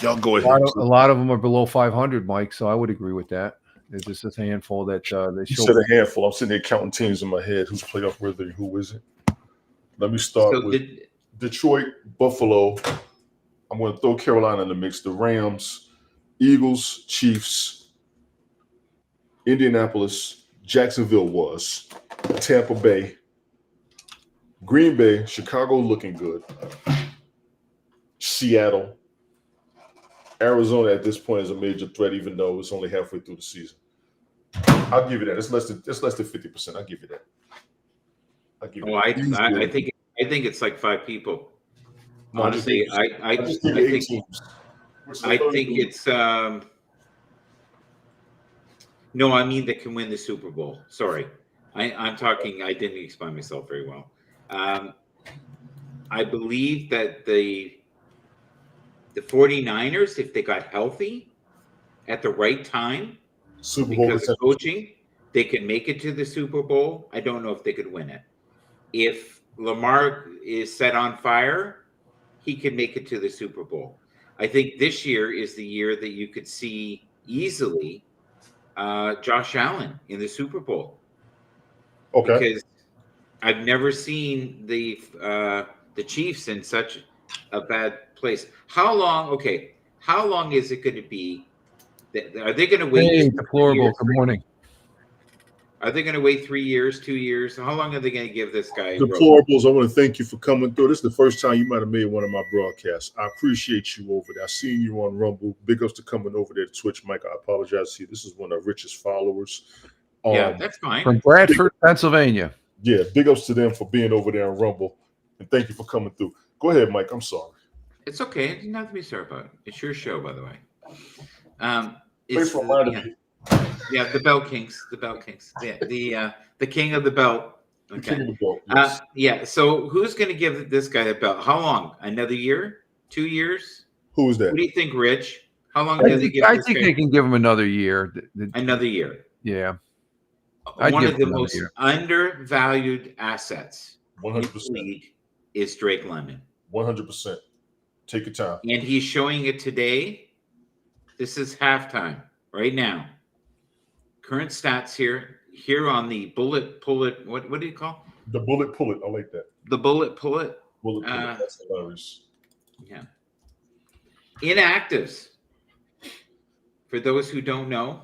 Y'all go ahead. A lot of them are below 500, Mike. So I would agree with that. There's just a handful that they You show. said a handful. I'm sitting there counting teams in my head. Who's playoff worthy? Who isn't? Let me start with Detroit, Buffalo. I'm going to throw Carolina in the mix. The Rams, Eagles, Chiefs, Indianapolis, Jacksonville was, Tampa Bay, Green Bay, Chicago looking good, Seattle, Arizona at this point is a major threat, even though it's only halfway through the season. I'll give you that. It's less than 50%. I'll give you that. I think it's like 5 people. No, honestly, I think it's no, I mean that can win the Super Bowl. Sorry, I'm talking. I didn't explain myself very well. I believe that the 49ers, if they got healthy at the right time, Super Bowl because of coaching, they can make it to the Super Bowl. I don't know if they could win it. If Lamar is set on fire, he could make it to the Super Bowl. I think this year is the year that you could see easily Josh Allen in the Super Bowl. Okay. Because I've never seen the Chiefs in such a bad place. How long is it going to be? Are they going to wait? Hey, deplorable. Good morning. Are they going to wait 3 years, 2 years? How long are they going to give this guy? Deplorables, I want to thank you for coming through. This is the first time you might have made one of my broadcasts. I appreciate you over there. I've seen you on Rumble. Big ups to coming over there to Twitch, Mike. I apologize to you. This is one of our richest followers. Yeah, that's fine. From Bradford, Pennsylvania. Yeah, big ups to them for being over there on Rumble. And thank you for coming through. Go ahead, Mike. I'm sorry. It's okay. There's nothing to be sorry about. It's your show, by the way. Thanks for reminding me. Yeah, the Belt Kings. The king of the belt. Okay. The king of the belt. Yes. Yeah. So who's going to give this guy the belt? How long? Another year? 2 years? Who is that? What do you think, Rich? How long do they give? I think they can give him another year. Another year. Yeah. One of the most undervalued assets 100% is Drake London. 100%. Take your time. And he's showing it today. This is halftime right now. Current stats here on the bullet pull it. What do you call? The bullet pull it. I like that. The bullet pull it. Bullet pull it. That's hilarious. Yeah. Inactives. For those who don't know,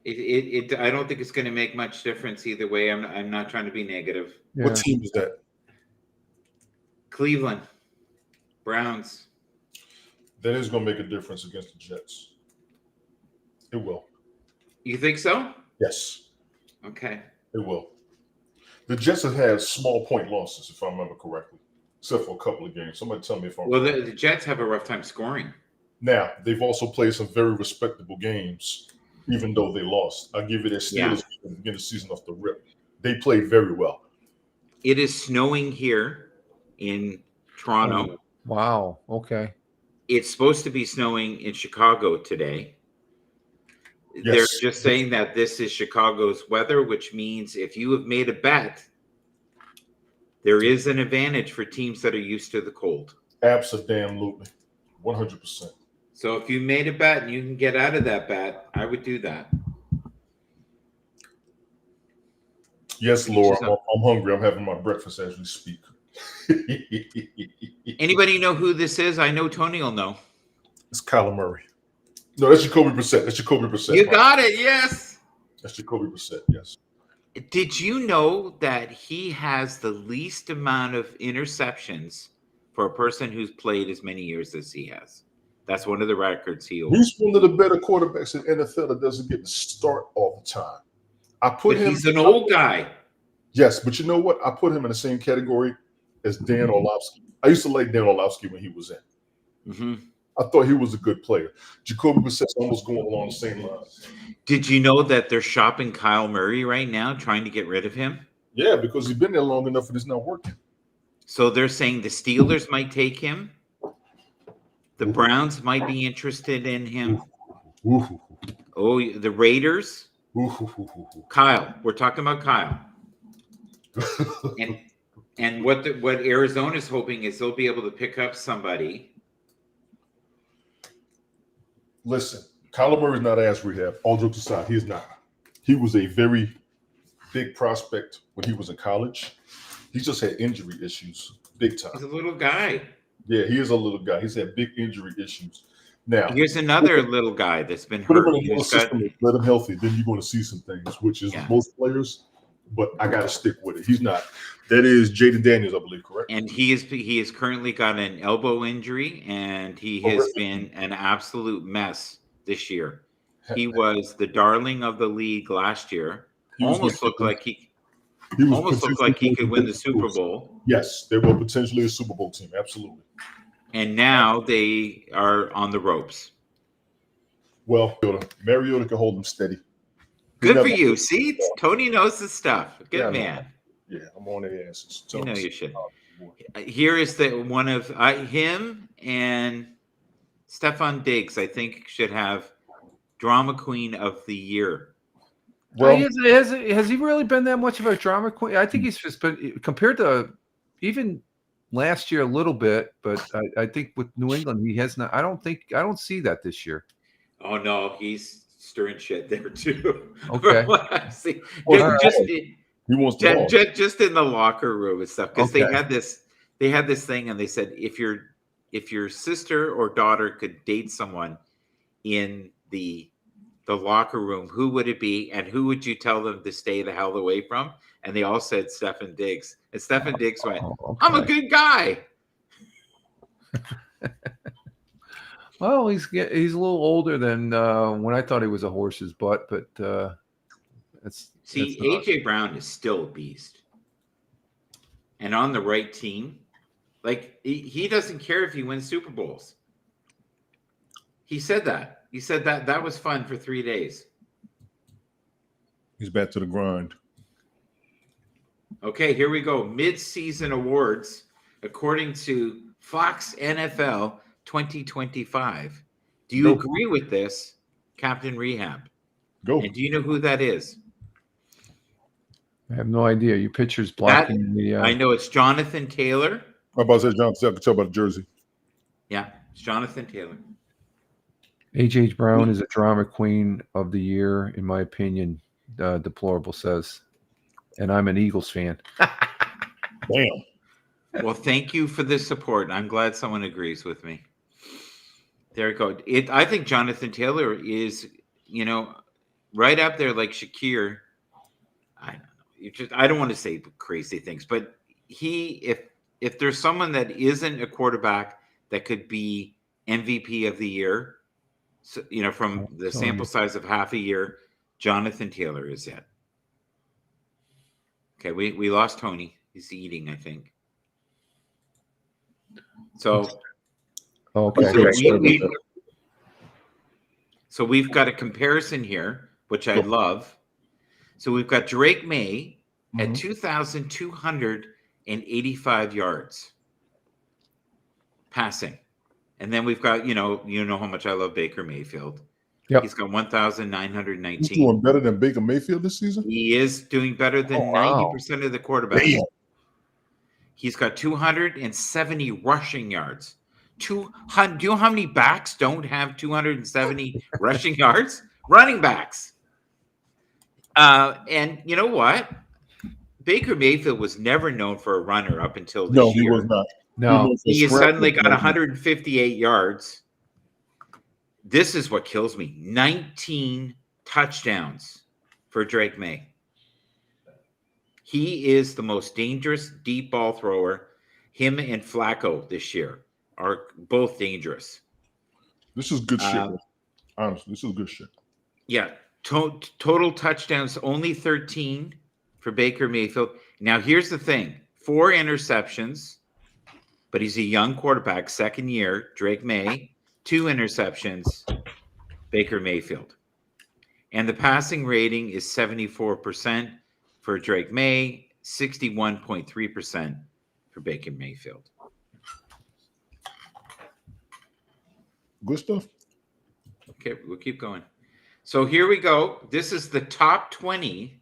it I don't think it's going to make much difference either way. I'm not trying to be negative. Yeah. What team is that? Cleveland Browns. That is going to make a difference against the Jets. It will. You think so? Yes. Okay. It will. The Jets have had small point losses, if I remember correctly, except for a couple of games. Somebody tell me if I'm wrong. Well, the Jets have a rough time scoring. Now, they've also played some very respectable games, even though they lost. I'll give you their Steelers at the beginning of the season off the rip. They played very well. It is snowing here in Toronto. Oh, wow. Okay. It's supposed to be snowing in Chicago today. Yes. They're just saying that this is Chicago's weather, which means if you have made a bet, there is an advantage for teams that are used to the cold. Absolutely. 100%. So if you made a bet and you can get out of that bet, I would do that. Yes, Laura. I'm hungry. I'm having my breakfast as we speak. Anybody know who this is? I know Tony will know. It's Kyler Murray. No, that's Jacoby Brissett. That's Jacoby Brissett. You got it. Yes. That's Jacoby Brissett. Yes. Did you know that he has the least amount of interceptions for a person who's played as many years as he has? That's one of the records he holds. He's one of the better quarterbacks in the NFL that doesn't get to start all the time. He's an old guy. Yes, but you know what? I put him in the same category as Dan Orlovsky. I used to like Dan Orlovsky when he was in. Mm-hmm. I thought he was a good player. Jacoby Brissett's almost going along the same lines. Did you know that they're shopping Kyle Murray right now, trying to get rid of him? Yeah, because he's been there long enough and it's not working. So they're saying the Steelers might take him. The Browns might be interested in him. Oh, the Raiders. Kyle. We're talking about Kyle. And what Arizona's hoping is they'll be able to pick up somebody Listen, Kyler Murray's not ass rehab. All jokes aside, he is not. He was a very big prospect when he was in college. He just had injury issues, big time. He's a little guy. Yeah, he is a little guy. He's had big injury issues. Now, here's another little guy that's been put him hurt. in a system, let him healthy, then you're going to see some things, which is most players. But I got to stick with it. He's not. That is Jaden Daniels, I believe, correct? And he is currently got an elbow injury, and he has been an absolute mess this year. He was the darling of the league last year. Almost looked like he could win the Super Bowl. Yes, they were potentially a Super Bowl team. Absolutely. And now they are on the ropes. Well, Mariota can hold them steady. Good for you. See, Tony knows his stuff. Good man. Yeah, I'm on their asses. You know you should. Here is the one of him and Stefan Diggs, I think, should have drama queen of the year. Well, has he really been that much of a drama queen? I think he's just been, compared to even last year a little bit, but I think with New England he has not. I don't see that this year. Oh no, he's stirring shit there too. Okay. He wants just in the locker room and stuff, because they had this thing, and they said if your sister or daughter could date someone in the locker room, who would it be, and who would you tell them to stay the hell away from? And they all said Stefan Diggs, and Stefan Diggs went, "I'm a good guy." Well, he's a little older than when I thought he was a horse's butt, but AJ Brown is still a beast, and on the right team, like he doesn't care if he wins Super Bowls. He said that. He said that was fun for 3 days. He's back to the grind. Okay, here we go. Mid-season awards according to Fox NFL 2025. Do you agree with this, Captain Rehab? Go. And do you know who that is? I have no idea. Your picture's blocking the. I know it's Jonathan Taylor. I'm about to say Jonathan. I can tell by the jersey. Yeah, it's Jonathan Taylor. AJ Brown is a drama queen of the year, in my opinion. Deplorable says, and I'm an Eagles fan. Damn. Well, thank you for the support. I'm glad someone agrees with me. There you go. I think Jonathan Taylor is, right up there like Shakir. I don't know. I don't want to say crazy things, but if there's someone that isn't a quarterback that could be MVP of the year, so, from the sample size of half a year, Jonathan Taylor is it. Okay, we lost Tony. He's eating, I think. So, so we've got a comparison here, which I love. So we've got Drake May at 2,285 yards passing. And then we've got, you know how much I love Baker Mayfield. Yep. He's got 1,919. He's doing better than Baker Mayfield this season? He is doing better than 90% of the quarterbacks. Damn. He's got 270 rushing yards. Do you know how many backs don't have 270 rushing yards? Running backs. And you know what? Baker Mayfield was never known for a runner up until this year. No, he was not. No. He suddenly got 158 yards. This is what kills me. 19 touchdowns for Drake May. He is the most dangerous deep ball thrower. Him and Flacco this year are both dangerous. This is good shit. Honestly, this is good shit. Yeah. Total touchdowns, only 13 for Baker Mayfield. Now, here's the thing. 4 interceptions, but he's a young quarterback, second year, Drake May. 2 interceptions, Baker Mayfield. And the passing rating is 74% for Drake May, 61.3% for Baker Mayfield. Good stuff. Okay, we'll keep going. So here we go. This is the top 20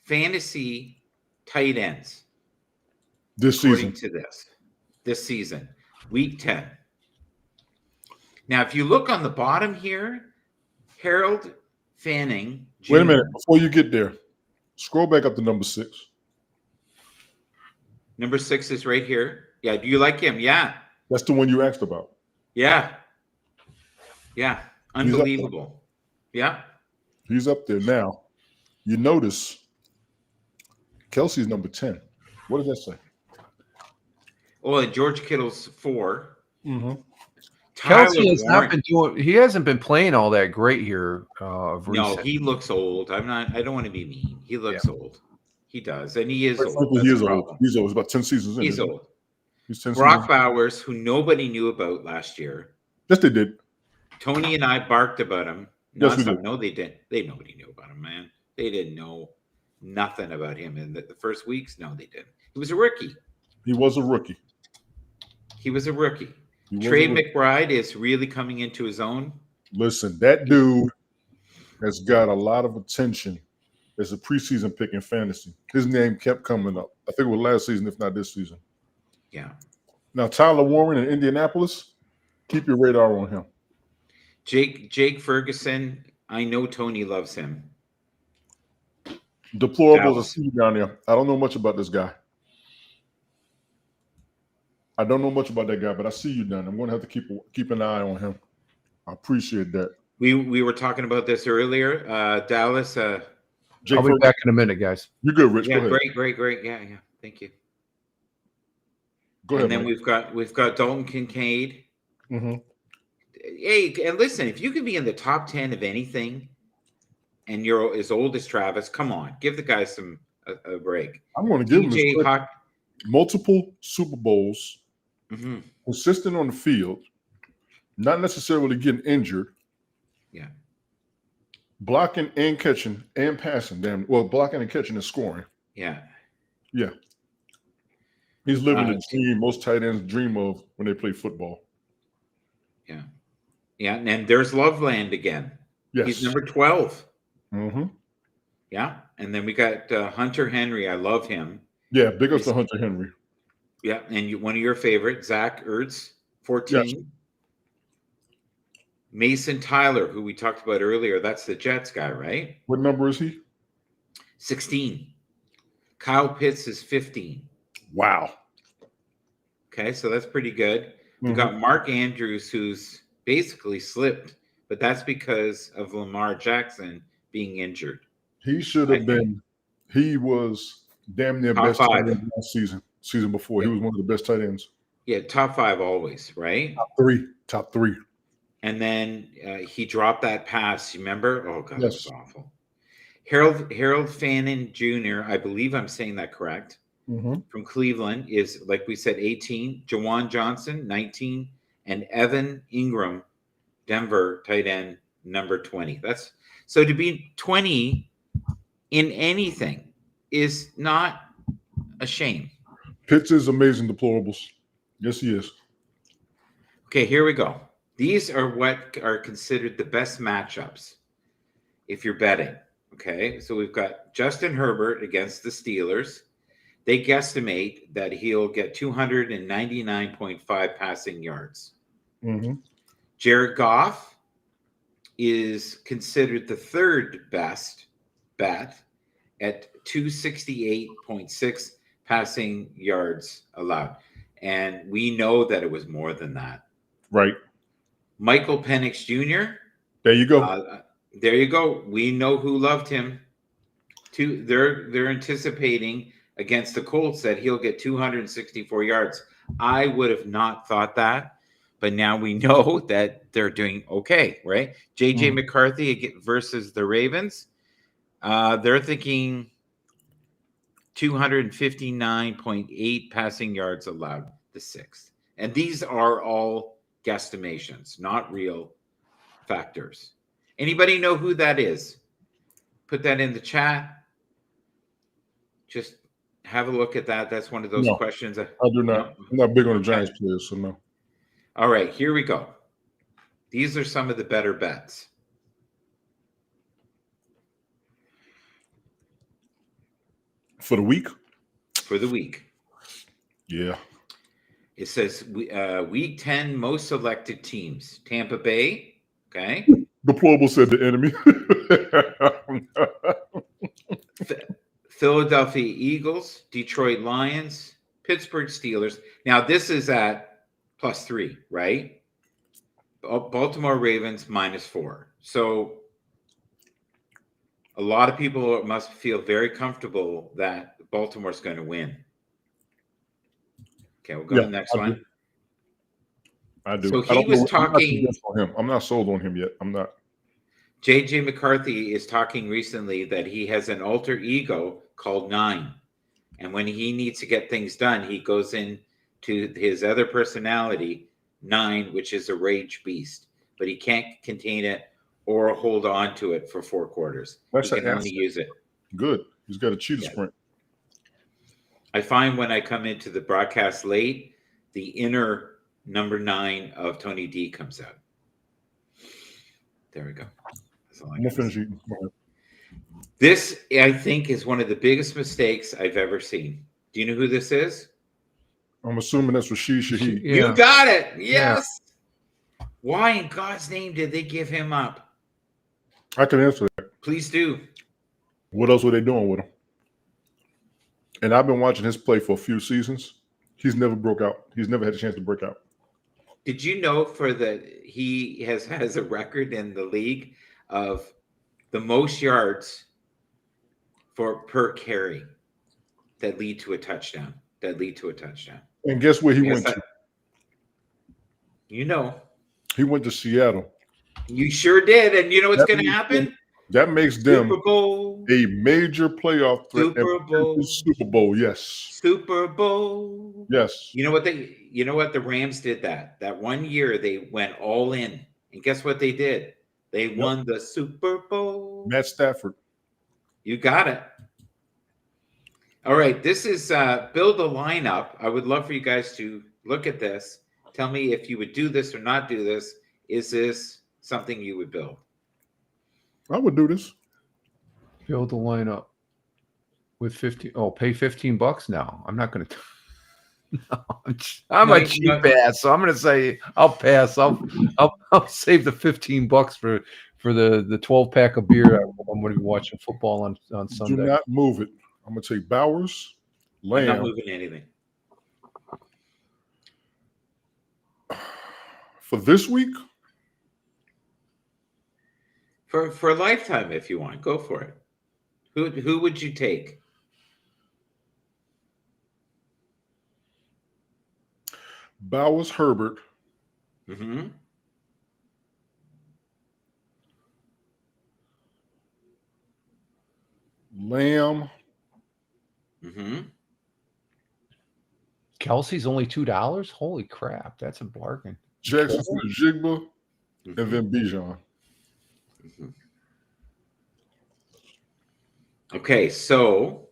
fantasy tight ends. This season. To this season, week 10. Now, if you look on the bottom here, Harold Fanning Jr. Wait a minute. Before you get there, scroll back up to number 6. Number 6 is right here. Yeah. Do you like him? Yeah. That's the one you asked about. Yeah. Yeah. Unbelievable. Yeah. He's up there now. You notice Kelsey's number 10. What does that say? Oh, and George Kittle's 4. Mm-hmm. Kelsey has not been doing. He hasn't been playing all that great here. No, he looks old. I don't want to be mean. He looks old. He does, and he is old. He is old. He's old. He's about 10 seasons in. He's old. He's 10 Brock seasons. Bowers, who nobody knew about last year. Yes, they did. Tony and I barked about him. Yes, we did. No, they didn't. Nobody knew about him, man. They didn't know nothing about him in the first weeks. No, they didn't. He was a rookie. He was a rookie. Trey McBride is really coming into his own. Listen, that dude has got a lot of attention as a preseason pick in fantasy. His name kept coming up. I think it was last season, if not this season. Yeah. Now, Tyler Warren in Indianapolis, keep your radar on him. Jake Ferguson, I know Tony loves him. Deplorables, I see you down there. I don't know much about this guy. I don't know much about that guy, but I see you down there. I'm going to have to keep an eye on him. I appreciate that. We were talking about this earlier. Dallas. I'll be back in a minute, guys. You're good, Rich. Yeah, go ahead. Great. Yeah. Thank you. Go ahead. And then Mike. we've got Dalton Kincaid. Mm-hmm. Hey, and listen, if you could be in the top 10 of anything, and you're as old as Travis, come on, give the guy a break. I'm going to give him multiple Super Bowls, consistent on the field, not necessarily getting injured. Yeah. Blocking and catching and passing. Blocking and catching and scoring. Yeah. Yeah. He's living the dream most tight ends dream of when they play football. Yeah. Yeah. And there's Loveland again. Yes. He's number 12. Mm-hmm. Yeah. And then we got Hunter Henry. I love him. Yeah. Big ups to Hunter Henry. Yeah. And one of your favorites, Zach Ertz, 14. Yes. Mason Tyler, who we talked about earlier, that's the Jets guy, right? What number is he? 16. Kyle Pitts is 15. Wow. Okay, so that's pretty good. We've got Mark Andrews, who's basically slipped, but that's because of Lamar Jackson being injured. He should have been. He was damn near best tight end last season before. Yeah. He was one of the best tight ends. Yeah, top 5 always, right? Top three. And then he dropped that pass. You remember? Oh God, yes. That was awful. Harold Fannin Jr., I believe I'm saying that correct, from Cleveland is, like we said, 18. Jawan Johnson, 19. And Evan Ingram, Denver, tight end, number 20. That's so to be 20 in anything is not a shame. Pitts is amazing, deplorables. Yes, he is. Okay, here we go. These are what are considered the best matchups if you're betting. Okay, so we've got Justin Herbert against the Steelers. They guesstimate that he'll get 299.5 passing yards. Jared Goff is considered the third best bet at 268.6 passing yards allowed. And we know that it was more than that. Right. Michael Penix Jr. There you go. There you go. We know who loved him. They're anticipating against the Colts that he'll get 264 yards. I would have not thought that, but now we know that they're doing okay, right? J.J. McCarthy versus the Ravens. They're thinking 259.8 passing yards allowed, the 6th. And these are all guesstimations, not real factors. Anybody know who that is? Put that in the chat. Just have a look at that. That's one of those questions. I do not. I'm not big on the Giants players, so no. All right, here we go. These are some of the better bets. For the week? For the week. Yeah. It says week 10 most selected teams. Tampa Bay. Okay. Deplorable said the enemy. Philadelphia Eagles, Detroit Lions, Pittsburgh Steelers. Now this is at +3, right? Baltimore Ravens -4. So a lot of people must feel very comfortable that Baltimore's going to win. Okay, we'll go to the next one. I do. So he was talking. I'm not sold on him yet. I'm not. JJ McCarthy is talking recently that he has an alter ego called 9. And when he needs to get things done, he goes into his other personality, 9, which is a rage beast. But he can't contain it or hold on to it for 4 quarters. He can only use it. Good. He's got a cheetah sprint. I find when I come into the broadcast late, the inner number 9 of Tony D comes out. There we go. I'm finish eating. This, I think, is one of the biggest mistakes I've ever seen. Do you know who this is? I'm assuming that's Rashid Shaheed. Yeah. You got it. Yes. Yeah. Why in God's name did they give him up? I can answer that. Please do. What else were they doing with him? And I've been watching his play for a few seasons. He's never broke out. He's never had a chance to break out. Did you know he has a record in the league of the most yards per carry that lead to a touchdown? And guess where he went to? You know. He went to Seattle. You sure did. And you know what's going to happen? That makes them Super Bowl. A major playoff threat. Super Bowl, yes. Super Bowl. Yes. You know what the Rams did that one year they went all in. And guess what they did? They won the Super Bowl. Matt Stafford. You got it. All right. This is build a lineup. I would love for you guys to look at this. Tell me if you would do this or not do this. Is this something you would build? I would do this. Build a lineup with 50. Oh, pay $15 now. I'm not going to. No, I'm a cheap ass, so I'm going to say I'll pass. I'll save the $15 for the 12-pack of beer. I'm going to be watching football on Sunday. Do not move it. I'm going to take Bowers, Lamb. I'm not moving anything. For this week? For a lifetime, if you want, go for it. Who would you take? Bowers, Herbert. Mm-hmm. Lamb. Mm-hmm. Kelsey's only $2. Holy crap, that's a bargain. Jackson Jigba, and then Bijan. Mm-hmm. Okay, so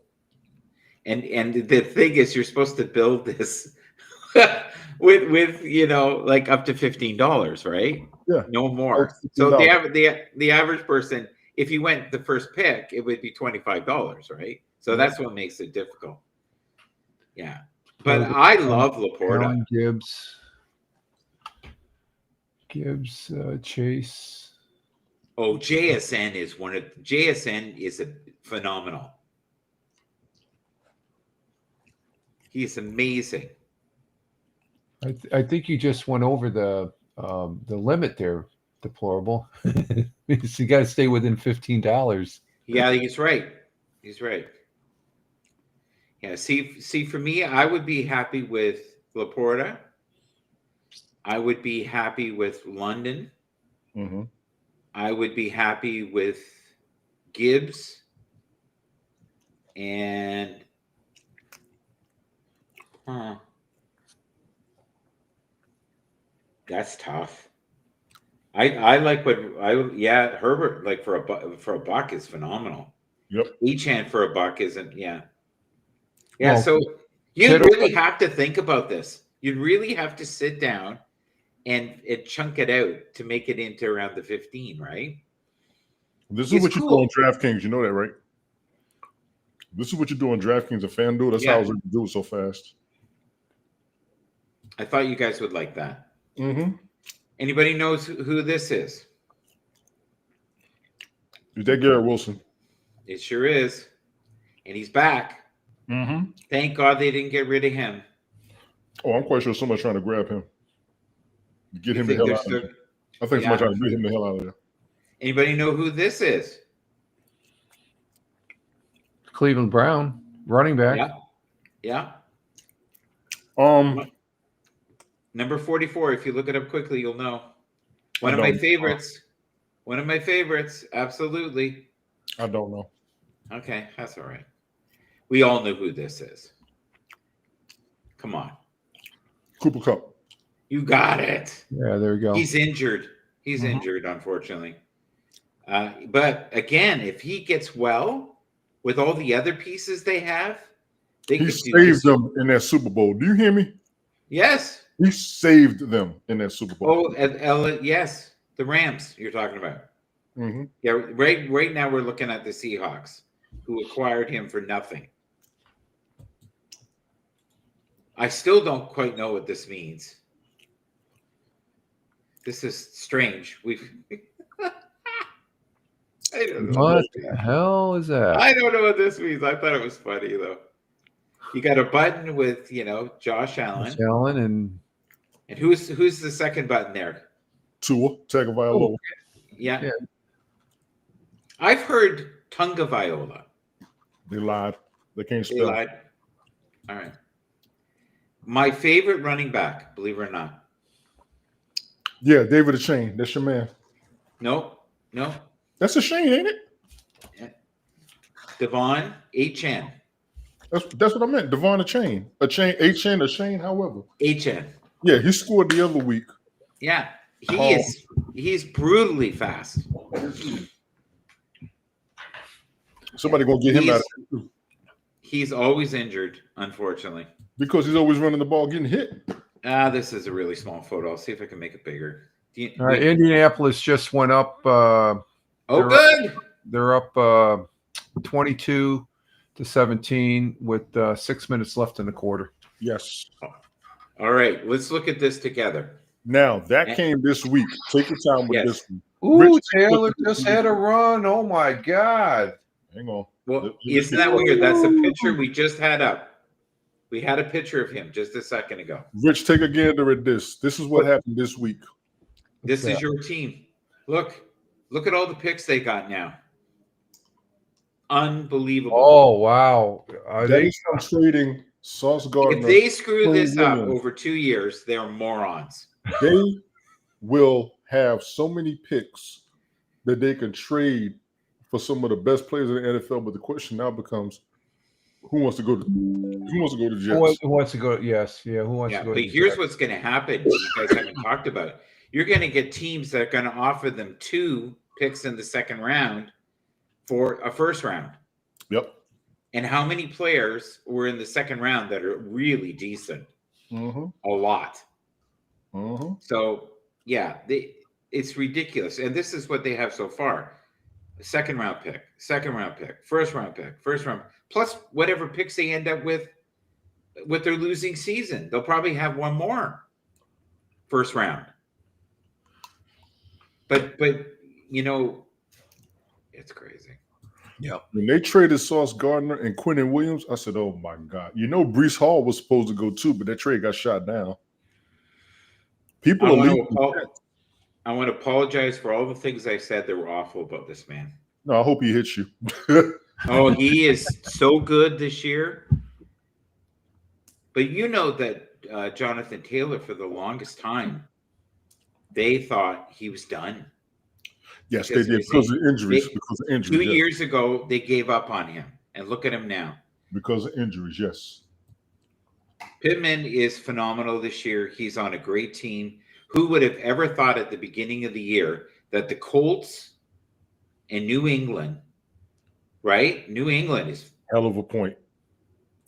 and the thing is, you're supposed to build this with like up to $15, right? Yeah, no more. So the average person, if you went the first pick, it would be $25, right? So that's what makes it difficult. Yeah, but I love Laporta. Gibbs, Chase. Oh, JSN is a phenomenal. He's amazing. I think you just went over the limit there, Deplorable. Because you got to stay within $15. Yeah, he's right. He's right. Yeah, see, for me, I would be happy with Laporta. I would be happy with London. Mm-hmm. I would be happy with Gibbs. And that's tough. I like Herbert, like for a buck is phenomenal. Yep. Echan for a buck isn't. Yeah. Well, so you really have to think about this. You really have to sit down and chunk it out to make it into around the 15, right? This is what you do on DraftKings. You know that, right? This is what you do on DraftKings and FanDuel. That's how I was able to do it so fast. I thought you guys would like that. Mm-hmm. Anybody knows who this is? Is that Garrett Wilson? It sure is. And he's back. Mm-hmm. Thank God they didn't get rid of him. Oh, I'm quite sure somebody's trying to grab him. Get him the hell out of there. I think somebody's trying to get him the hell out of there. Anybody know who this is? Cleveland Brown, running back. Yeah. Number 44. If you look it up quickly, you'll know. One of my favorites. One of my favorites. Absolutely. I don't know. Okay, that's all right. We all know who this is. Come on. Cooper Kupp. You got it. Yeah, there you go. He's injured. He's injured, unfortunately. But again, if he gets well with all the other pieces they have, he saved them in that Super Bowl. Do you hear me? Yes. He saved them in that Super Bowl. Oh, yes. The Rams you're talking about. Mm-hmm. Yeah, right now we're looking at the Seahawks, who acquired him for nothing. I still don't quite know what this means. This is strange. I don't know what the hell is that? I don't know what this means. I thought it was funny though. You got a button with Josh Allen. Josh Allen and who's the second button there? Tua Tagovailoa. Yeah. I've heard Tagovailoa. They lied. They can't spell. They lied. All right. My favorite running back, believe it or not. Yeah, David Achane. That's your man. No. That's Achane, ain't it? Devon Achane. That's what I meant. Devon Achane. Achane, however. Achane. Yeah, he scored the other week. Yeah. He's brutally fast. Somebody gonna get him out of there. He's always injured, unfortunately. Because he's always running the ball, getting hit. This is a really small photo. I'll see if I can make it bigger. All right, Indianapolis just went up. Good. They're up 22-17 with 6 minutes left in the quarter. Yes. All right, let's look at this together. Now that came this week. Take your time with this one. Ooh, Taylor just had a run. Oh my God. Hang on. Well, isn't that weird? That's a picture we just had up. We had a picture of him just a second ago. Rich, take a gander at this. This is what happened this week. This is your team. Look at all the picks they got now. Unbelievable. Oh, wow. They are trading Sauce Gardner. If they screw this up over 2 years, they're morons. They will have so many picks that they can trade for some of the best players in the NFL. But the question now becomes, who wants to go to the Jets? Who wants to go? Yes, yeah. Who wants to go? But here's what's going to happen. You guys haven't talked about. You're going to get teams that are going to offer them 2 picks in the second round for a first round. Yep. And how many players were in the second round that are really decent? Mm-hmm. A lot. Mm-hmm. So yeah, it's ridiculous. And this is what they have so far: second round pick, first round pick, plus whatever picks they end up with their losing season. They'll probably have one more first round. But it's crazy. Yeah. When they traded Sauce Gardner and Quentin Williams, I said, "Oh my God!" Breece Hall was supposed to go too, but that trade got shot down. People are leaving. I want to apologize for all the things I said that were awful about this man. No, I hope he hits you. Oh, he is so good this year. But you know that Jonathan Taylor, for the longest time, they thought he was done. Yes, they did because of injuries. 2 years ago, they gave up on him. And look at him now. Because of injuries, yes. Pittman is phenomenal this year. He's on a great team. Who would have ever thought at the beginning of the year that the Colts and New England, right? New England is... Hell of a point.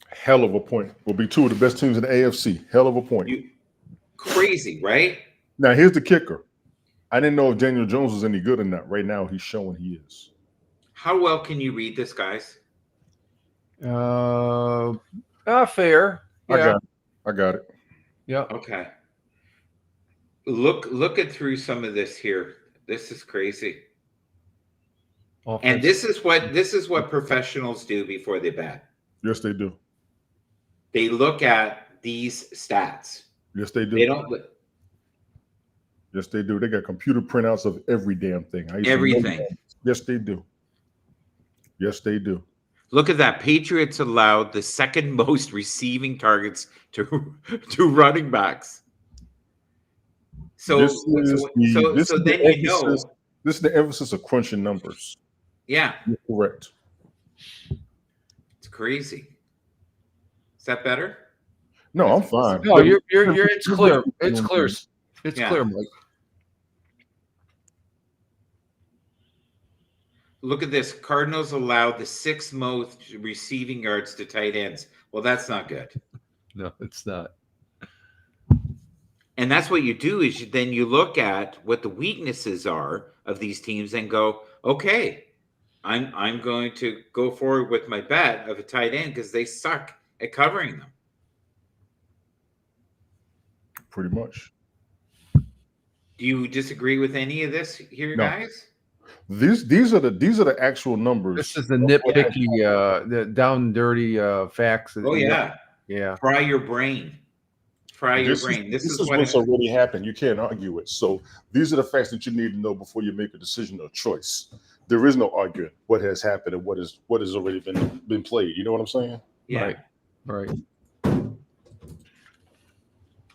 Hell of a point. Will be 2 of the best teams in the AFC. Hell of a point. Crazy, right? Now, here's the kicker. I didn't know if Daniel Jones was any good or not. Right now, he's showing he is. How well can you read this, guys? Fair. Yeah. I got it. Yeah. Okay. Look at through some of this here. This is crazy. And this is what professionals do before they bet. Yes, they do. They look at these stats. Yes, they do. They don't. Yes, they do. They got computer printouts of every damn thing. Everything. Yes, they do. Yes, they do. Look at that. Patriots allowed the second most receiving targets to running backs. So this is the emphasis of crunching numbers. Yeah. You're correct. It's crazy. Is that better? No, I'm fine. No, you're it's clear. It's clear. It's clear, Mike. Look at this. Cardinals allowed the 6th most receiving yards to tight ends. Well, that's not good. No, it's not. And that's what you do is then you look at what the weaknesses are of these teams and go, okay, I'm going to go forward with my bet of a tight end because they suck at covering them. Pretty much. Do you disagree with any of this here, guys? These are the actual numbers. This is the nitpicky, the down and dirty facts. Oh yeah. Fry your brain. This is what's already happened. You can't argue it. So these are the facts that you need to know before you make a decision or choice. There is no arguing what has happened and what has already been played. You know what I'm saying? Yeah. Right.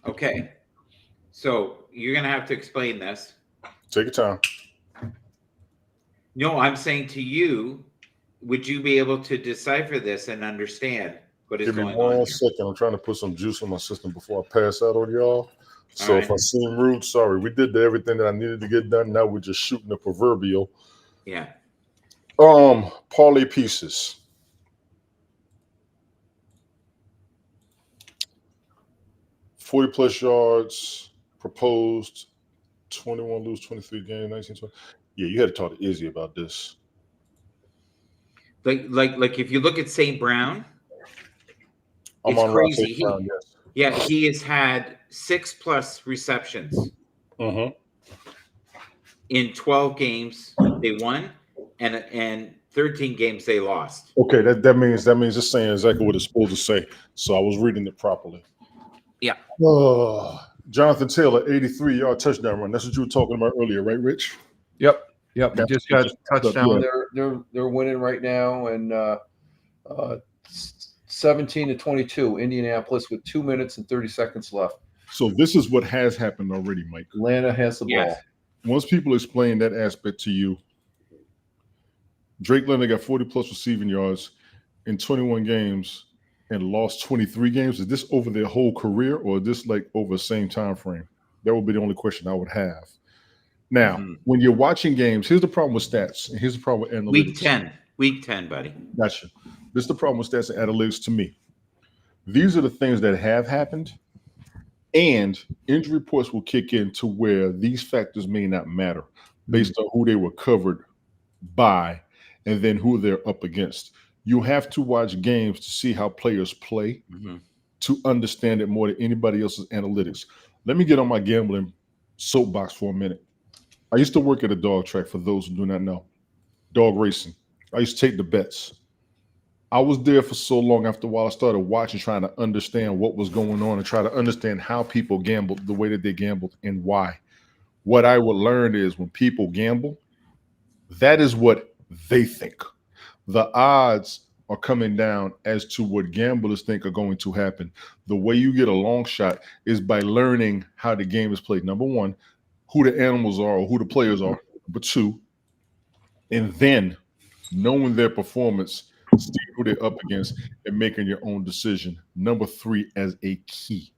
Okay. So you're gonna have to explain this. Take your time. No, I'm saying to you, would you be able to decipher this and understand what is going on? Give me 1 second. I'm trying to put some juice in my system before I pass out on y'all. So if I seem rude, sorry. We did everything that I needed to get done. Now we're just shooting the proverbial. Yeah. Parlay pieces. +40 yards proposed. 21 lose 23 games, 19-20. Yeah, you had to talk to Izzy about this. Like if you look at St. Brown, it's crazy. He has had 6+ receptions. In 12 games they won, and 13 games they lost. Okay, that means it's saying exactly what it's supposed to say. So I was reading it properly. Yeah. Jonathan Taylor, 83-yard touchdown run. That's what you were talking about earlier, right, Rich? Yep. They just got a touchdown. They're winning right now, and 17-22, Indianapolis with 2 minutes and 30 seconds left. So this is what has happened already, Mike. Atlanta has the ball. Once people explain that aspect to you, Drake Leonard got 40+ receiving yards in 21 games and lost 23 games. Is this over their whole career, or is this like over the same time frame? That would be the only question I would have. Now, when you're watching games, here's the problem with stats, and here's the problem with analytics. Week 10, buddy. Gotcha. This is the problem with stats and analytics to me. These are the things that have happened, and injury reports will kick in to where these factors may not matter based on who they were covered by and then who they're up against. You have to watch games to see how players play to understand it more than anybody else's analytics. Let me get on my gambling soapbox for a minute. I used to work at a dog track, for those who do not know. Dog racing. I used to take the bets. I was there for so long. After a while, I started watching, trying to understand what was going on and try to understand how people gambled the way that they gambled and why. What I would learn is when people gamble, that is what they think. The odds are coming down as to what gamblers think are going to happen. The way you get a long shot is by learning how the game is played. Number one, who the animals are or who the players are. Number two, and then knowing their performance, seeing who they're up against, and making your own decision. Number three, as a key.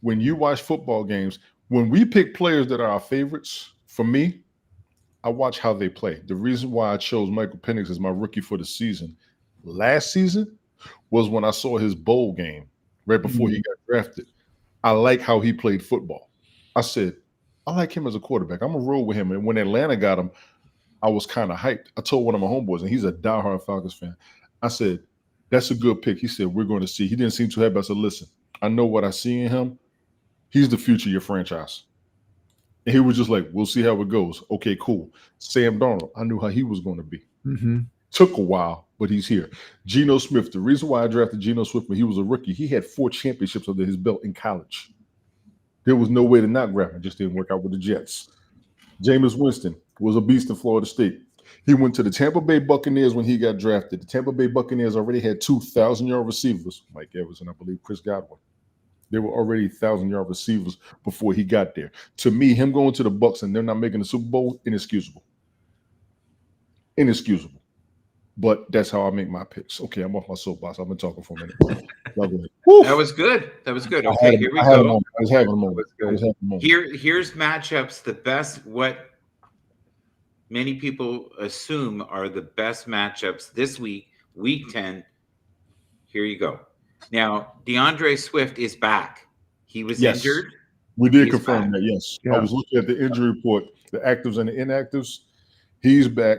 When you watch football games, when we pick players that are our favorites, for me, I watch how they play. The reason why I chose Michael Penix as my rookie for the season last season was when I saw his bowl game right before he got drafted. I like how he played football. I said, I like him as a quarterback. I'm going to roll with him. And when Atlanta got him, I was kind of hyped. I told one of my homeboys, and he's a diehard Falcons fan. I said, that's a good pick. He said, we're going to see. He didn't seem too happy. I said, listen, I know what I see in him. He's the future of your franchise. And he was just like, we'll see how it goes. Okay, cool. Sam Darnold, I knew how he was going to be. Mm-hmm. Took a while, but he's here. Geno Smith, the reason why I drafted Geno Smith when he was a rookie, he had 4 championships under his belt in college. There was no way to not grab him. Just didn't work out with the Jets. Jameis Winston was a beast in Florida State. He went to the Tampa Bay Buccaneers when he got drafted. The Tampa Bay Buccaneers already had 2 1,000-yard receivers, Mike Evans and I believe Chris Godwin. They were already 1,000-yard receivers before he got there. To me, him going to the Bucs and they're not making the Super Bowl, inexcusable. Inexcusable. But that's how I make my picks. Okay, I'm off my soapbox. I've been talking for a minute. That was good. That was good. Okay, here we go. I was having a moment. Here's matchups. The best, what many people assume are the best matchups this week, week 10. Here you go. Now, DeAndre Swift is back. He was injured. We did confirm that, yes. Yeah. I was looking at the injury report, the actives and the inactives. He's back.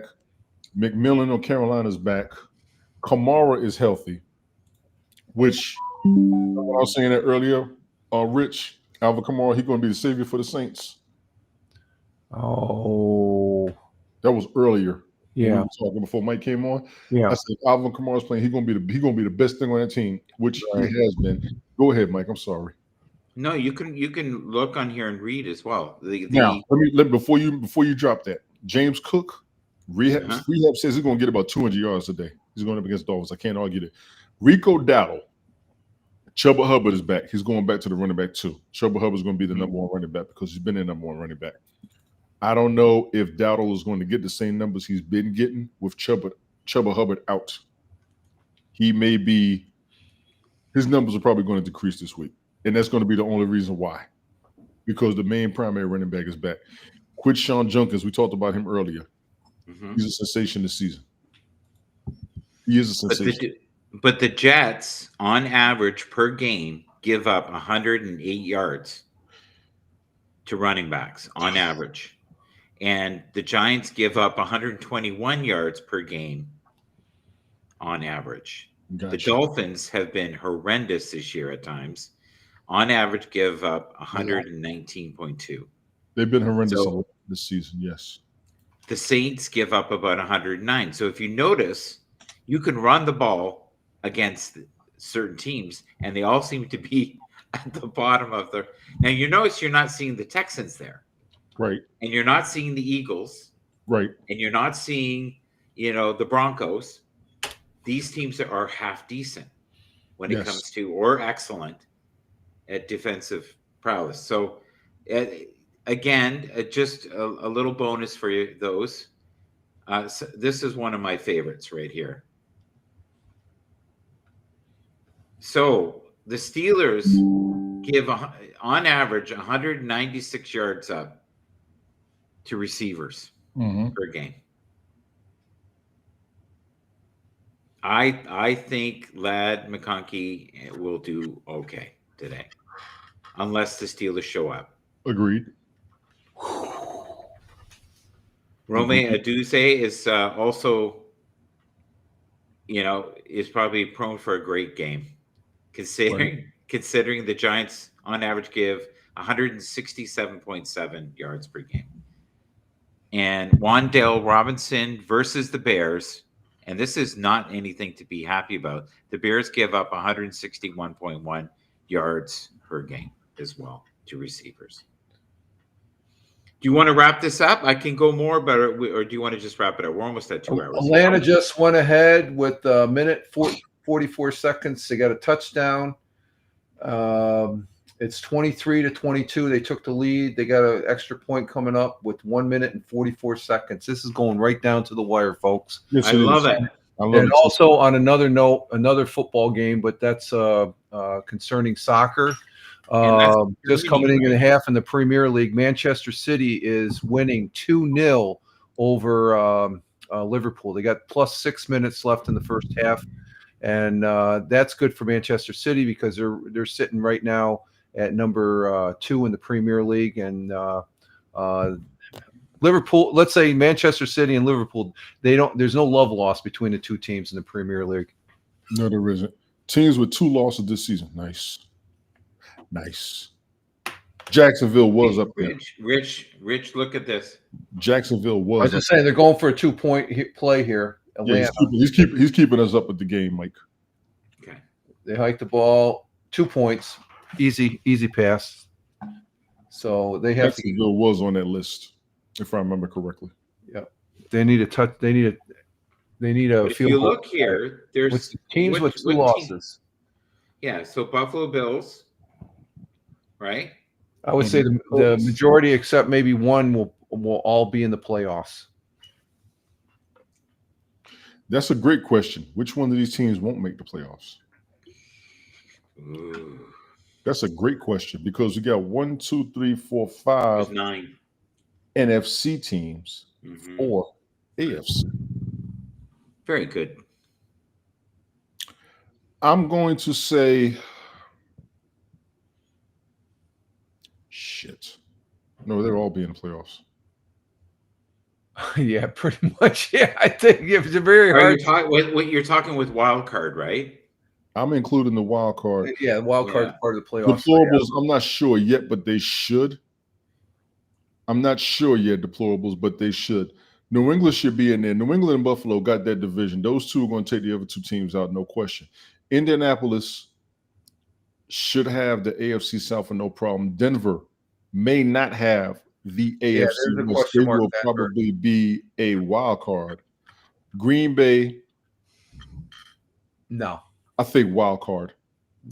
McMillan of Carolina's back. Kamara is healthy, which I was saying that earlier. Rich, Alvin Kamara, he's going to be the savior for the Saints. Oh. That was earlier. Yeah. We were talking before Mike came on. Yeah. I said Alvin Kamara's playing. He's gonna be the best thing on that team, which he has been. Go ahead, Mike. I'm sorry. No, you can look on here and read as well. Now, before you drop that, James Cook, rehab says he's gonna get about 200 yards a day. He's going up against Dolphins. I can't argue that. Rico Dowdle, Chuba Hubbard is back. He's going back to the running back too. Chuba Hubbard is going to be the number 1 running back because he's been the number 1 running back. I don't know if Dowdle is going to get the same numbers he's been getting with Chuba Hubbard out. He may be – his numbers are probably going to decrease this week, and that's going to be the only reason why, because the main primary running back is back. Quinshon Judkins, we talked about him earlier. Mm-hmm. He's a sensation this season. He is a sensation. But the Jets, on average per game, give up 108 yards to running backs on average. And the Giants give up 121 yards per game on average. Gotcha. The Dolphins have been horrendous this year at times. On average, give up 119.2. They've been horrendous this season, yes. The Saints give up about 109. So if you notice, you can run the ball against certain teams, and they all seem to be at the bottom of the – now, you notice you're not seeing the Texans there. Right. And you're not seeing the Eagles. Right. And you're not seeing, the Broncos. These teams are half decent when it comes to, or excellent at defensive prowess. So, again, just a little bonus for you, those. So this is one of my favorites right here. So the Steelers give, on average, 196 yards up to receivers per game. I think Ladd McConkey will do okay today, unless the Steelers show up. Agreed. Rome Odunze is also, is probably prone for a great game, considering the Giants on average give 167.7 yards per game. And Wan'Dale Robinson versus the Bears, and this is not anything to be happy about. The Bears give up 161.1 yards per game as well to receivers. Do you want to wrap this up? I can go more, but or do you want to just wrap it up? We're almost at 2 hours. Atlanta just went ahead with a minute 44 seconds. They got a touchdown. It's 23-22. They took the lead. They got an extra point coming up with 1 minute and 44 seconds. This is going right down to the wire, folks. Yes, I love it. And also on another note, another football game, but that's concerning soccer. Just coming in the half in the Premier League, Manchester City is winning 2-0 over Liverpool. They got plus 6 minutes left in the first half, and that's good for Manchester City because they're sitting right now at number 2 in the Premier League, and Liverpool. Let's say Manchester City and Liverpool. There's no love lost between the two teams in the Premier League. No, there isn't. Teams with 2 losses this season. Nice. Nice. Jacksonville was up there. Rich, look at this. Jacksonville was. I was just saying they're going for a 2-point play here. Yeah, he's keeping us up with the game, Mike. Okay. They hike the ball 2 points, easy pass. So they have Jacksonville was on that list, if I remember correctly. Yeah, they need a touch. They need a field if you goal. look here, there's teams with 2 losses. Yeah, so Buffalo Bills, right? I would say the majority, except maybe one, will all be in the playoffs. That's a great question. Which one of these teams won't make the playoffs? Ooh. That's a great question because we got 1, 2, 3, 4, 5 There's 9 NFC teams, 4 AFC. Very good. I'm going to say, shit. No, they'll all be in the playoffs. Yeah, pretty much. Yeah, I think it's a very hard. You're talking with wild card, right? I'm including the wild card. Yeah, wild card part of the playoffs. Deplorables, I'm not sure yet, but they should. I'm not sure yet, deplorables, but they should. New England should be in there. New England and Buffalo got that division. Those two are going to take the other 2 teams out, no question. Indianapolis should have the AFC South for no problem. Denver may not have the AFC. They will probably be a wild card. Green Bay. No. I think wild card.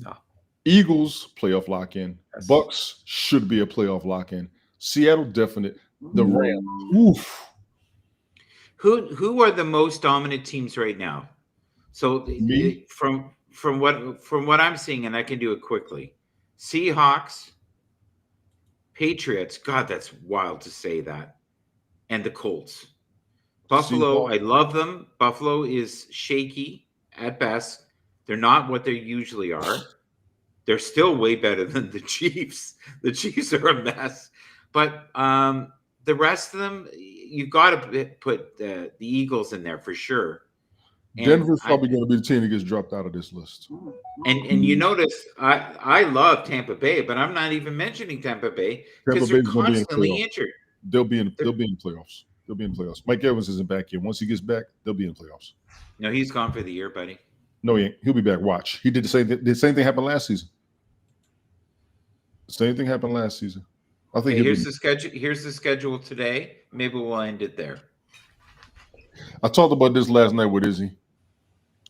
No. Eagles, playoff lock-in. Yes. Bucks should be a playoff lock-in. Seattle, definite. The Rams. Oof. Who are the most dominant teams right now? So from what I'm seeing, and I can do it quickly. Seahawks, Patriots. God, that's wild to say that. And the Colts. Buffalo, I love them. Buffalo is shaky at best. They're not what they usually are. They're still way better than the Chiefs. The Chiefs are a mess. But the rest of them, you've got to put the Eagles in there for sure. And Denver's probably going to be the team that gets dropped out of this list. And you notice, I love Tampa Bay, but I'm not even mentioning Tampa Bay because they're constantly injured. They'll be in the playoffs. They'll be in the playoffs. Mike Evans isn't back yet. Once he gets back, they'll be in the playoffs. No, he's gone for the year, buddy. No, he ain't. He'll be back. Watch. He did the same thing. The same thing happened last season. The same thing happened last season. I think here's the schedule. Here's the schedule today. Maybe we'll end it there. I talked about this last night with Izzy.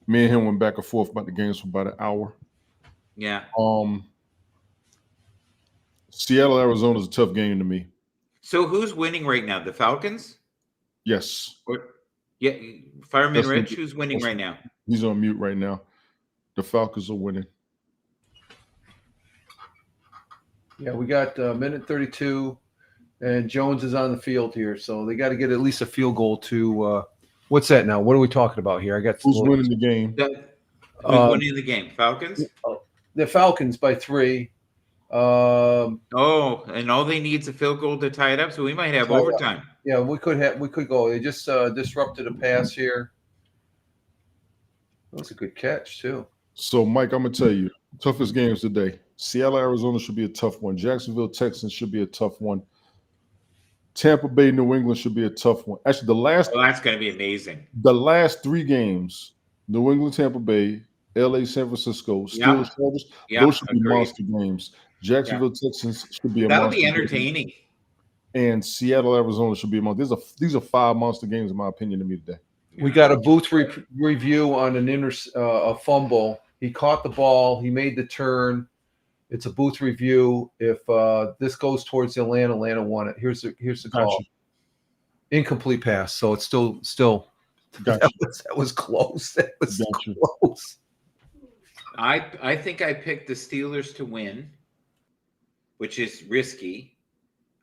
Me and him went back and forth about the games for about an hour. Yeah. Seattle, Arizona is a tough game to me. So who's winning right now? The Falcons? Yes. Yeah. Fireman Rich, who's winning right now? He's on mute right now. The Falcons are winning. Yeah, we got minute 32, and Jones is on the field here, so they got to get at least a field goal to what's that now? What are we talking about here? I got who's winning the game? Who's winning the game? Falcons? The Falcons by 3. And all they need is a field goal to tie it up, so we might have overtime. Yeah, we could go. They just disrupted a pass here. That was a good catch too. So, Mike, I'm gonna tell you, toughest games today. Seattle, Arizona should be a tough one. Jacksonville, Texans should be a tough one. Tampa Bay, New England should be a tough one. Actually, that's going to be amazing. The last 3 games, New England, Tampa Bay, LA, San Francisco, Steelers, Chargers, those should be monster games. Jacksonville, Texans should be a That'll monster be entertaining. Game. And Seattle, Arizona should be a monster. These are 5 monster games, in my opinion, to me today. We got a booth review on a fumble. He caught the ball. He made the turn. It's a booth review. If this goes towards the Atlanta won it. Here's the call. Incomplete pass. So it's still that was close. That was close. I think I picked the Steelers to win, which is risky.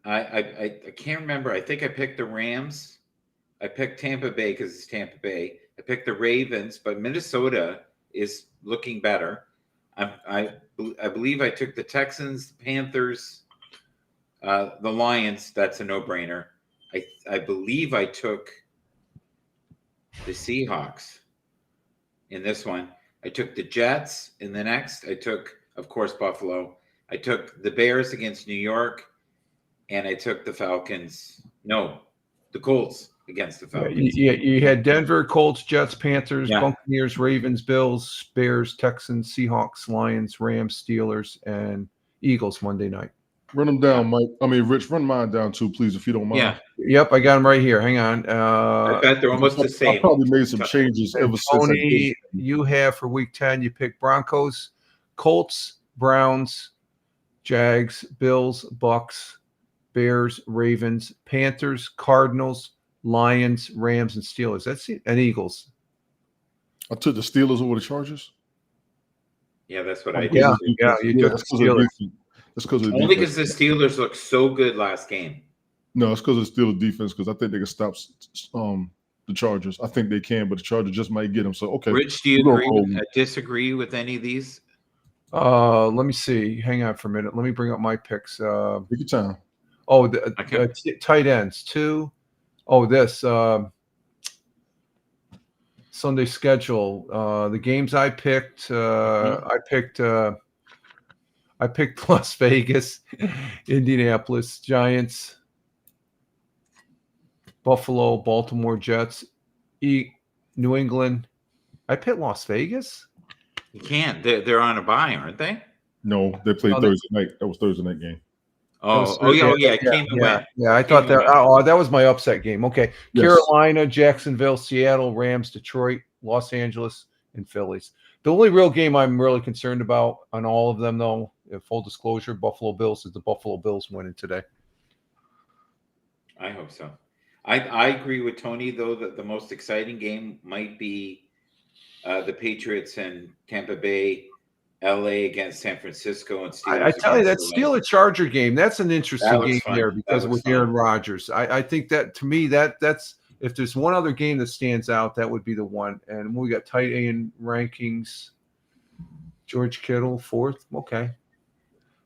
I can't remember. I think I picked the Rams. I picked Tampa Bay because it's Tampa Bay. I picked the Ravens, but Minnesota is looking better. I believe I took the Texans, the Panthers, the Lions. That's a no-brainer. I believe I took the Seahawks in this one. I took the Jets in the next. I took, of course, Buffalo. I took the Bears against New York, and I took the Falcons. No, the Colts against the Falcons. You had Denver, Colts, Jets, Panthers, Yeah. Buccaneers, Ravens, Bills, Bears, Texans, Seahawks, Lions, Rams, Steelers, and Eagles Monday night. Run them down, Mike. I mean, Rich, run mine down too, please, if you don't mind. Yeah. Yep, I got them right here. Hang on. I bet they're almost the same. I probably made some changes ever since I did. You have for week 10, you pick Broncos, Colts, Browns, Jags, Bills, Bucks, Bears, Ravens, Panthers, Cardinals, Lions, Rams, and Steelers. That's it. And Eagles. I took the Steelers over the Chargers. Yeah, that's what I did. Yeah, you took the Steelers. That's because of only because the Steelers looked so good last game. No, it's because of the Steelers defense. Because I think they can stop the Chargers. I think they can, but the Chargers just might get them. So okay. Rich, do you disagree with any of these? Let me see. Hang on for a minute. Let me bring up my picks. Take your time. Oh, the tight ends. 2. Oh, this Sunday schedule. The games I picked. I picked Las Vegas, Indianapolis, Giants, Buffalo, Baltimore Jets, New England. I picked Las Vegas. You can't. They're on a bye, aren't they? No, they played Thursday night. That was Thursday night game. Yeah. Came to win. Yeah, I thought that. Oh, that was my upset game. Okay, yes. Carolina, Jacksonville, Seattle, Rams, Detroit, Los Angeles, and Phillies. The only real game I'm really concerned about on all of them, though, full disclosure, Buffalo Bills, is the Buffalo Bills winning today. I hope so. I agree with Tony, though, that the most exciting game might be the Patriots and Tampa Bay, LA against San Francisco, and Steelers. I tell you, that Steeler-Charger game, that's an interesting game there because with Aaron Rodgers. I think that, to me, that's if there's one other game that stands out, that would be the one. And we got tight end rankings. George Kittle, 4th. Okay.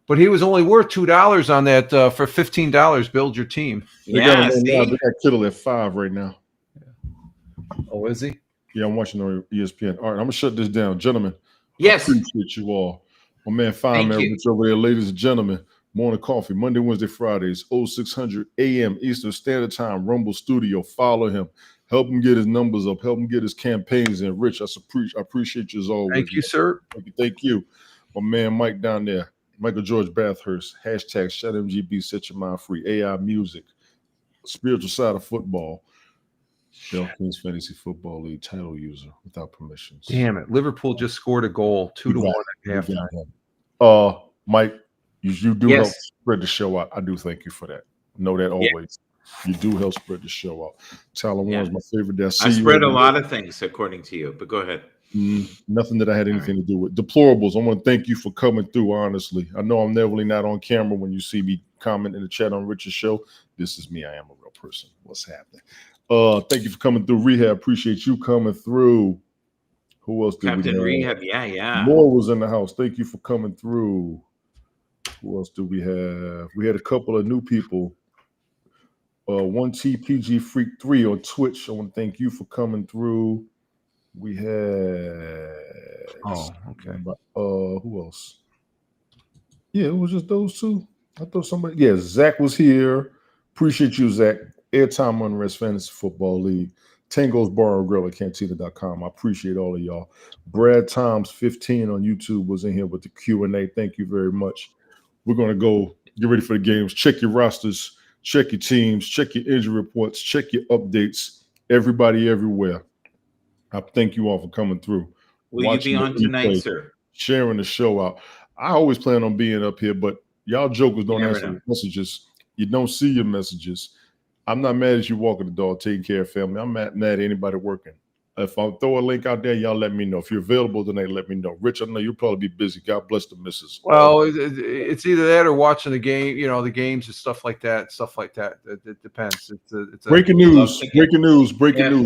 But he was only worth $2 on that for $15. Build your team. They got Kittle at 5 right now. Oh, is he? Yeah, I'm watching on ESPN. All right, I'm going to shut this down. Gentlemen, yes. I appreciate you all. My man, Fine Man Rich over there. Ladies and gentlemen, Morning Coffee, Monday, Wednesday, Fridays, 0600 a.m. Eastern Standard Time, Rumble Studio. Follow him. Help him get his numbers up. Help him get his campaigns in. Rich, I appreciate you as always. Thank you, sir. Thank you. My man, Mike down there. Michael George Bathurst. Hashtag ShutMGB. Set your mind free. AI music. Spiritual side of football. Bell Kings Fantasy Football League title user without permissions. Damn it. Liverpool just scored a goal. 2-1 at halftime. Mike, you do help spread the show out. I do thank you for that. Know that always. You do help spread the show out. Tyler Warren is my favorite. I spread a lot of things according to you, but go ahead. Nothing that I had anything to do with. Deplorables, I want to thank you for coming through, honestly. I know I'm never not on camera when you see me comment in the chat on Richard's show. This is me. I am a real person. What's happening? Thank you for coming through. Rehab, appreciate you coming through. Who else did Captain Rehab, yeah. Moore was in the house. Thank you for coming through. Who else do we have? We had a couple of new people. 1TPG Freak 3 on Twitch. I want to thank you for coming through. We had who else? Yeah, it was just those two. I thought somebody. Yeah, Zach was here. Appreciate you, Zach. Airtime Unrest Fantasy Football League. Tango's Bar and Grill at Cantina.com. I appreciate all of y'all. Brad Toms 15 on YouTube was in here with the Q&A. Thank you very much. We're going to go get ready for the games. Check your rosters. Check your teams. Check your injury reports. Check your updates. Everybody everywhere. I thank you all for coming through. Will you be on tonight, sir? Sharing the show out. I always plan on being up here, but y'all jokers don't answer the messages. You don't see your messages. I'm not mad at you walking the dog, taking care of family. I'm not mad at anybody working. If I throw a link out there, y'all let me know. If you're available tonight, let me know. Rich, I know you'll probably be busy. God bless the missus. Well, it's either that or watching the game, the games and stuff like that. It depends. It's breaking news.